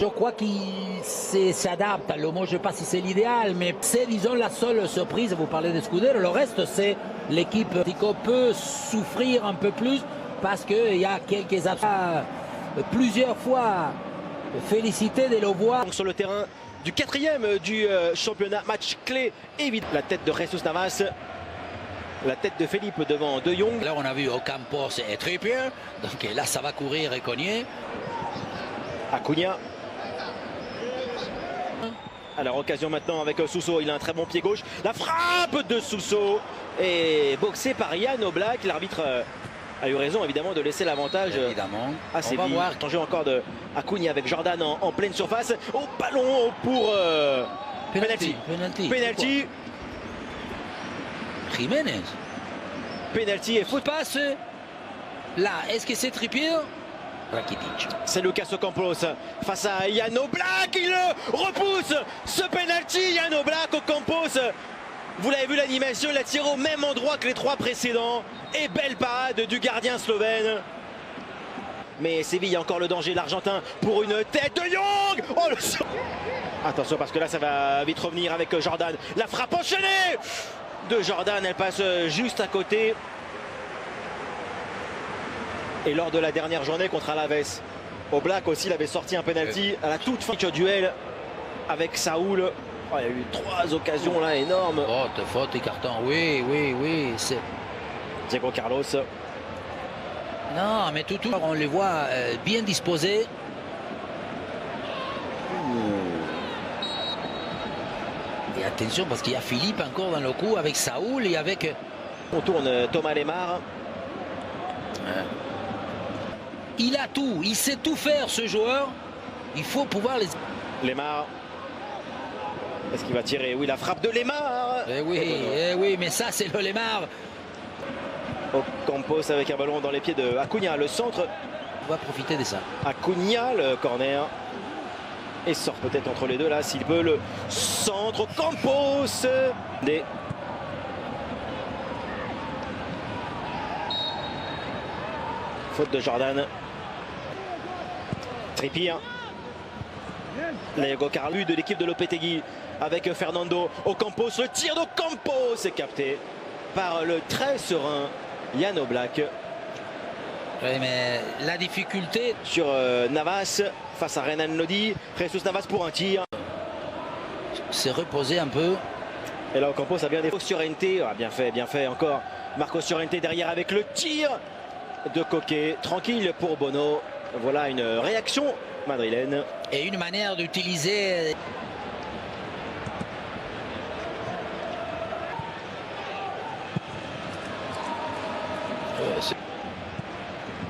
Je crois qu'il s'adapte. Alors moi, je ne sais pas si c'est l'idéal, mais c'est, disons, la seule surprise. Vous parlez de Scudero. Le reste, c'est l'équipe qui peut souffrir un peu plus parce qu'il y a quelques absents. Plusieurs fois félicité de le voir. Sur le terrain du 4e du championnat, match clé évident. La tête de Jesus Navas, la tête de Felipe devant De Jong. Là, on a vu Ocampos et Trippier. Donc là, ça va courir et cogner. Acuna. Alors, occasion maintenant avec Suso. Il a un très bon pied gauche. La frappe de Suso est boxée par Jan Oblak. L'arbitre a eu raison évidemment de laisser l'avantage à Séville. On va voir. Jeu encore de Acuna avec Jordan en pleine surface. Au ballon pour penalty. Jiménez. Penalty et foot. Passe. Là, est-ce que c'est Trippier? Rakitic. C'est Lucas Ocampos face à Jan Oblak. Il le repousse. Ce penalty, Jan Oblak, Ocampos. Vous l'avez vu, l'animation, il a tiré au même endroit que les 3 précédents. Et belle parade du gardien slovène. Mais Séville a encore le danger, l'Argentin pour une tête de Jong. Oh, attention parce que là ça va vite revenir avec Jordan. La frappe enchaînée de Jordan, elle passe juste à côté. Et lors de la dernière journée contre Alaves, Oblak aussi il avait sorti un penalty à la toute fin du duel avec Saúl. Oh, il y a eu 3 occasions là énormes. Faute et carton, oui. Diego Carlos. Non, mais tout, on les voit bien disposés. Et attention parce qu'il y a Philippe encore dans le coup avec Saúl et avec... On tourne Thomas Lemar. Il a tout, il sait tout faire ce joueur. Il faut pouvoir les... Lemar. Est-ce qu'il va tirer? Oui, la frappe de Lemar. Oui, mais ça c'est le Lemar. Ocampos avec un ballon dans les pieds de Acuna, le centre. On va profiter de ça. Acuna, le corner. Et sort peut-être entre les deux là s'il peut. Le centre, Ocampos. Faute de Jordan. Trippier. Diego Carlos de l'équipe de Lopetegui avec Fernando Ocampos. Le tir d'Ocampos est capté par le très serein Jan Oblak. Oui, mais la difficulté sur Navas face à Renan Lodi. Jesus Navas pour un tir. C'est reposé un peu. Et là Ocampos a bien des Llorente. Ah, bien fait encore. Marcos Llorente derrière avec le tir de Coquet. Tranquille pour Bono. Voilà une réaction madrilène. Et une manière d'utiliser...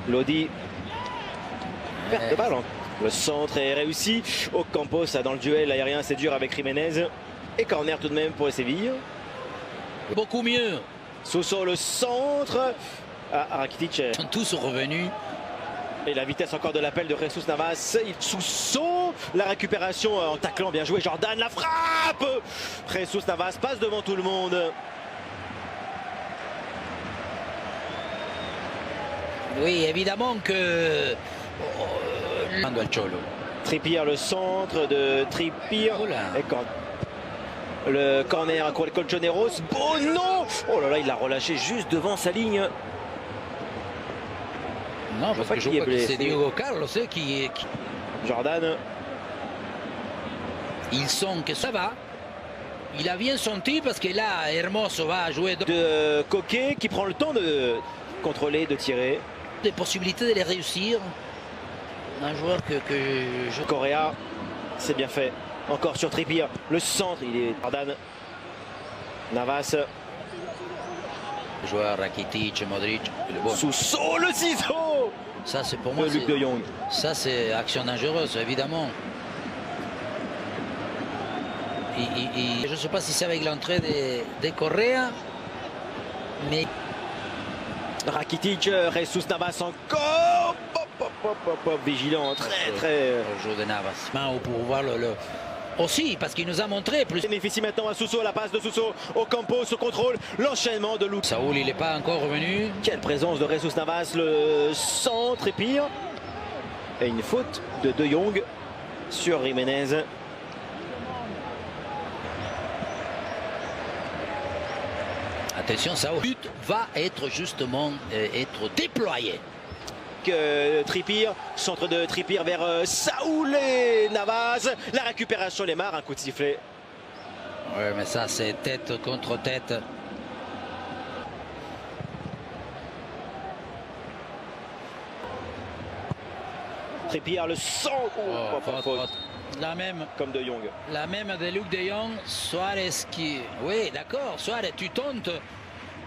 Lodi. Perte de balle. Le centre est réussi. Ocampos dans le duel aérien, c'est dur avec Jiménez. Et corner tout de même pour Séville. Beaucoup mieux. Suso le centre. Rakitic. Ils sont tous revenus. Et la vitesse encore de l'appel de Jesus Navas. Suso. La récupération en taclant. Bien joué Jordan. La frappe. Jesus Navas passe devant tout le monde. Oui, évidemment que... Trippier, le centre de Trippier. Et le corner à Colchoneros. Bono. Oh là là, il l'a relâché juste devant sa ligne. Non, parce que je crois que c'est Diego Carlos qui... Jordan. Ils sont que ça va. Il a bien senti parce que là, Hermoso va jouer... De Coquet qui prend le temps de contrôler, de tirer. Des possibilités de les réussir. Un joueur que je... Correa, c'est bien fait. Encore sur Trippier. Le centre, il est Jordan. Navas. Joueur Rakitic, Modric. Suso, le ciseau. Ça, c'est pour moi. Luc De Jong. Ça, c'est action dangereuse, évidemment. Je ne sais pas si c'est avec l'entrée de Correa, mais... Rakitic, Jesus Navas encore. Vigilant, très... Jeu de Navas. Pour voir le... Aussi, parce qu'il nous a montré plus... Bénéficie maintenant à Suso, la passe de Suso. Ocampos au contrôle, l'enchaînement de Luke. Saúl, il n'est pas encore revenu. Quelle présence de Jesus Navas, le centre et pire. Et une faute de De Jong. sur Jiménez. Attention, ça but va être justement être déployé. Trippier, centre de Trippier vers Saúl et Navas. La récupération, Lemar, un coup de sifflet. Oui, mais ça c'est tête contre tête. Trippier, le sang. Faute. La même. Comme de Jong. La même de Luc de Jong. Suarez qui. Oui, d'accord. Suarez, tu tentes.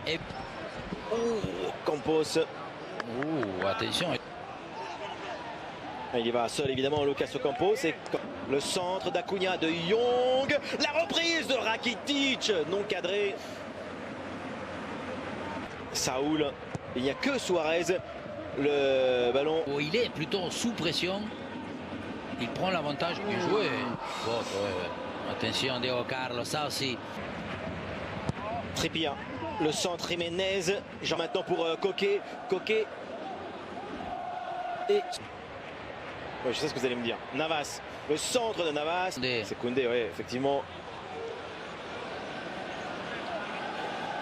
Et. Campos. Attention. Il y va seul évidemment, Lucas Campos. Et le centre d'Acuna de Jong. La reprise de Rakitic, non cadré. Saúl. Il n'y a que Suarez. Le ballon. Il est plutôt sous pression. Il prend l'avantage. Bien joué. Attention, Diego Carlos, ça aussi. Trippier. Le centre Jiménez. Genre maintenant pour Coquet. Coquet. Et. Ouais, je sais ce que vous allez me dire. Navas. Le centre de Navas. C'est Koundé, oui, effectivement.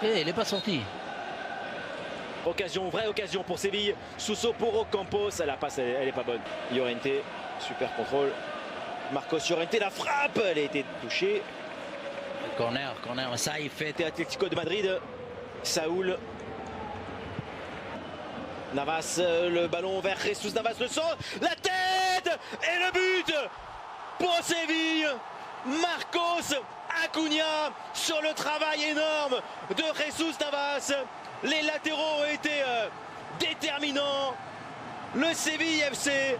Et il n'est pas sorti. Occasion, vraie occasion pour Séville. Suso pour Ocampos. La passe, elle n'est pas bonne. Llorente, super contrôle. Marcos Llorente, la frappe, elle a été touchée. Corner, ça il fait. Atlético de Madrid. Saúl. Navas, le ballon vers Jesus Navas, le centre, la tête et le but pour Séville. Marcos Acuna sur le travail énorme de Jesus Navas. Les latéraux ont été déterminants. Le Séville FC